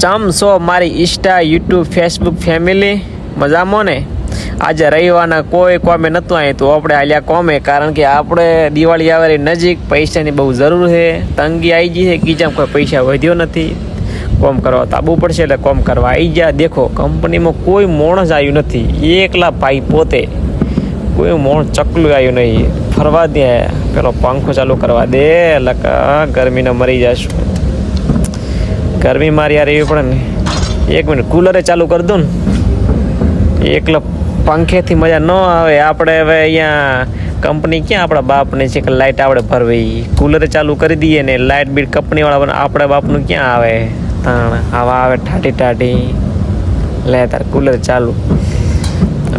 ચમ છો મારી ઇન્સ્ટા યુટ્યુબ ફેસબુક ફેમિલી મજામાં ને? આજે રવિવારના કોઈ કોમે નહોતું આવ્યું તો આપણે આલ્યા કોમે, કારણ કે આપણે દિવાળી આવે નજીક, પૈસાની બહુ જરૂર છે, તંગી આવી ગઈ છે, ગીજામાં કોઈ પૈસા વધ્યો નથી, કોમ કરવા તો આવવું પડશે એટલે કોમ કરવા આવી ગયા. દેખો કંપનીમાં કોઈ માણસ આવ્યું નથી, એકલા ભાઈ પોતે, કોઈ માણસ ચકલું આવ્યું નહીં. ફરવા દે, પેલો પંખો ચાલુ કરવા દે, એટલે ગરમીને મરી જશું. ગરમી મારી યાર એવી પડે ને. એક મિનિટ કુલરે ચાલુ કરી દઉં ને, એકલા પંખેથી મજા ન આવે. આપણે હવે અહીંયા કંપની ક્યાં આપણા બાપને છે કે લાઇટ આપણે ભરવી, કુલરે ચાલુ કરી દઈએ ને લાઇટ બીટ કંપનીવાળા આપણે બાપનું ક્યાં આવે? હવા આવે ઠાઠી ઠાઠી. લે તાર કુલર ચાલુ,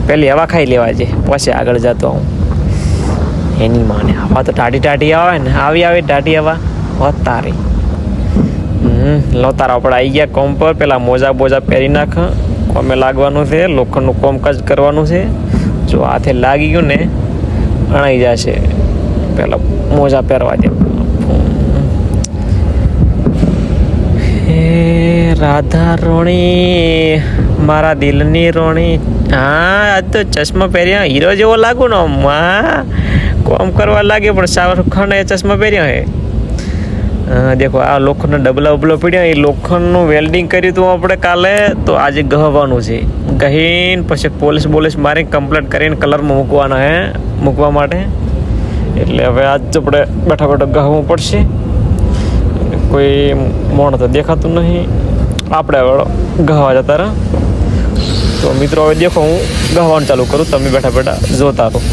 પેલી હવા ખાઈ લેવા છે પછી આગળ જતો હું. એની માને હવા તો ઠાઠી ઠાઠી આવે ને, આવી ઠાઠી હવા હોત તારી. લો તારા આપણે આવી ગયા કોમ પર. પેલા મોજા બોજા પહેરી નાખ, કોમે લાગવાનું છે, લોખંડનું કોમકાજ કરવાનું છે. જો હાથે લાગી ગયું ને અણાઈ જશે. પેલા મોજા પહેરવા દે. રાધા રોણી, મારા દિલની રોણી. હા, આજ તો ચશ્મા પહેર્યા, હીરો જેવો લાગુ ને. કોમ કરવા લાગે પણ શાહરુખ ખાન એ ચશ્મા પહેર્યા હે. દેખો આ લોખંડનો ડબલા ઉબલો પડ્યા, એ લોખંડનું વેલ્ડિંગ કર્યું હતું આપણે કાલે, તો આજે ગહવાનું છે. ગહીને પછી પોલીસ મારી કમ્પ્લીટ કરીને કલરમાં મૂકવા માટે. એટલે હવે આજ આપણે બેઠા ગહવું પડશે. કોઈ મોણ તો દેખાતું નહીં, આપણે હવે ગહવા જતા રહે. તો મિત્રો હવે દેખો હું ગહવાનું ચાલુ કરું, તમે બેઠા જોતા રહો.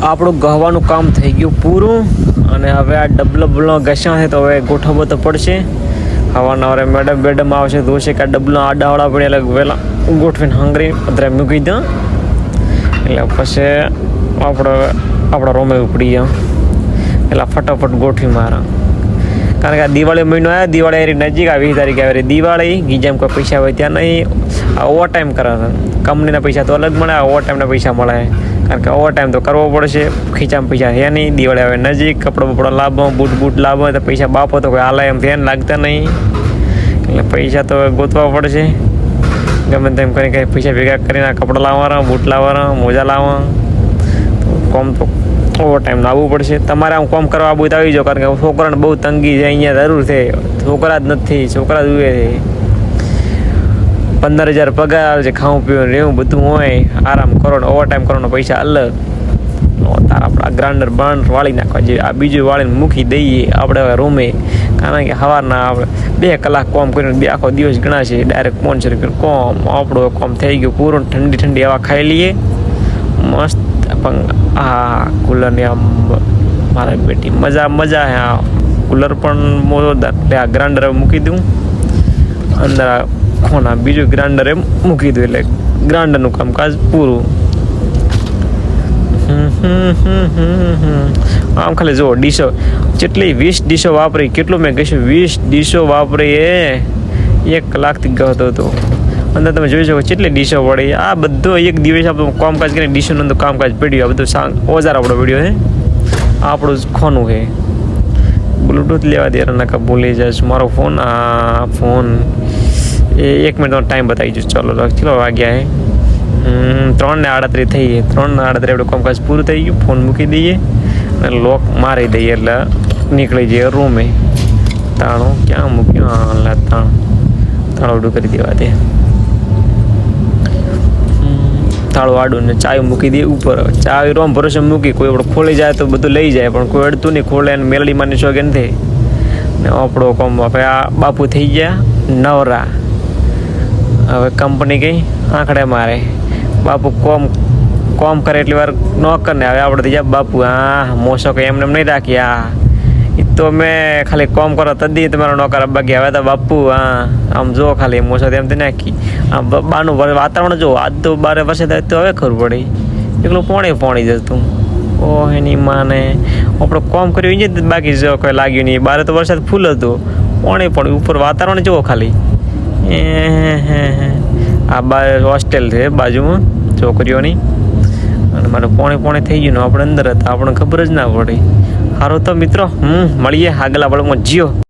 આપણું ગહવાનું કામ થઈ ગયું પૂરું, અને હવે આ ડબલો ઘસ્યા છે તો હવે ગોઠવવો તો પડશે. હવાના મેડમ આવશે, જોશે કે આ ડબલો આડાવાળા પડે એટલે વહેલા ગોઠવીને હંગરી અત્યારે મૂકી દો. એટલે પછી આપણા રોમે ઉપડી ગયા, એટલે ફટાફટ ગોઠવી મારા. કારણ કે આ દિવાળી મહિનો આવ્યો, દિવાળી એરી નજીક, આ 20 તારીખે આવે દિવાળી. ગીજામાં કોઈ પૈસા હોય ત્યાં નહીં. આ ઓવર ટાઈમ કરે છે, કંપનીના પૈસા તો અલગ મળે, આ ઓવર ટાઈમના પૈસા મળે. કારણ કે ઓવર ટાઈમ તો કરવો પડશે, ખીચામાં પૈસા છે નહીં. દિવાળી આવે નજીક, કપડો લાવો, બૂટ લાવો, તો પૈસા બાપો તો કોઈ હાલે એમ ધ્યાન લાગતા નહીં. એટલે પૈસા તો ગોતવા પડશે. ગમે તેમ કરીને કંઈ પૈસા ભેગા કરીને કપડાં લાવવાના, બૂટ લાવવાના, મોજા લાવવા. કોમ તો ઓવર ટાઈમ આવવું પડશે. તમારે આમ કોમ કરવા આવું તો આવી જાઓ, કારણ કે છોકરાને બહુ તંગી છે અહીંયા, જરૂર છે. છોકરા જ નથી, છોકરા જ ઉભે છે. 15,000 પગાર છે, ખાવું પીવું રહેવું બધું હોય, આરામ કરો ને ઓવર ટાઈમ કરવાનો પૈસા અલગ. તાર આપણે આ ગ્રાઇન્ડર બાંડ વાળી નાખવા જોઈએ, આ બીજું વાળીને મૂકી દઈએ આપણે હવે રૂમે, કારણ કે સવારના આપણે 2 કલાક કોમ કરીને આખો દિવસ ગણાશે, ડાયરેક્ટ 500 રૂપિયા કોમ, આપણું કોમ થઈ ગયું પૂરું, ઠંડી ઠંડી હવા ખાઈ લઈએ મસ્ત. પણ આ કુલરની આમ મારા બેટી મજા હે, આ કુલર પણ મોજોદાર. એટલે આ ગ્રાઇન્ડર મૂકી દઉં અંદર, આ ખોના બીજું ગ્રાઇન્ડર એમ મૂકી દઉં એટલે ગ્રાઇન્ડરનું કામકાજ પૂરું. આમ ખાલી જુઓ ડીશો જેટલી 20 ડીશો વાપરી, કેટલું મેં કહીશું 20 ડીશો વાપરી એ 1 કલાકથી ગયો હતો. અંદર તમે જોઈ શકો કેટલી ડીશો પડી. આ બધો એક દિવસ આપણું કામકાજ કરીને ડીશોનું તો કામકાજ પડ્યું. આ બધું ઓજાર આપણો વિડીયો છે, આપણું જ ખોનું છે. બ્લૂટૂથ લેવા દે નકા ભૂલી જઈશ મારો ફોન. આ ફોન એ 1 મિનિટનો ટાઈમ બતાવી જઈશ. ચાલો કેટલો વાગ્યા છે? 3:38 થઈ ગઈ. 3:38 આપણું કામકાજ પૂરું થઈ ગયું. ફોન મૂકી દઈએ અને લોક મારી દઈએ એટલે નીકળી જઈએ રૂમે. તાળું ક્યાં મૂક્યું? તાળું કરી દેવા દે. તાળું આડું ને ચાવી મૂકી દઈએ ઉપર. ચાવી રોમ ભરોસે મૂકી, કોઈ આપણે ખોલી જાય તો બધું લઈ જાય, પણ કોઈ અડતું નહીં, ખોલે અને મેલડી માની શોખે નથી ને આપણો કોમ. હવે આ બાપુ થઈ ગયા નવરા. હવે કંપની કઈ આંકડે મારે. બાપુ કોમ કરે એટલી વાર નોકર ને હવે આપણે થઈ જાય બાપુ. હા મોસો કંઈ એમને નહીં રાખી. હા એ તો મેં ખાલી કોમ કરો તદી તમારો નોકર બાકી. હવે તો બાપુ હા આમ જો ખાલી મોસો એમ તો નાખી. આમ બાનું વાતાવરણ જો આજ તો 12 વર્ષે તો હવે ખબર પડી એકલું પોણી જતું. ઓહ એની માને આપણે કોમ કર્યું જ બાકી જો કોઈ લાગ્યું નહીં. 12 તો વરસાદ ફૂલ હતું, પોણી ઉપર વાતાવરણ જુઓ ખાલી. આ હોસ્ટેલ છે બાજુમાં છોકરીઓની, અને મારે પોણી થઈ ગયું. આપણે અંદર હતા, આપણને ખબર જ ના પડી. સારું તો મિત્રો મળીએ આગલા વળમાં. જીઓ.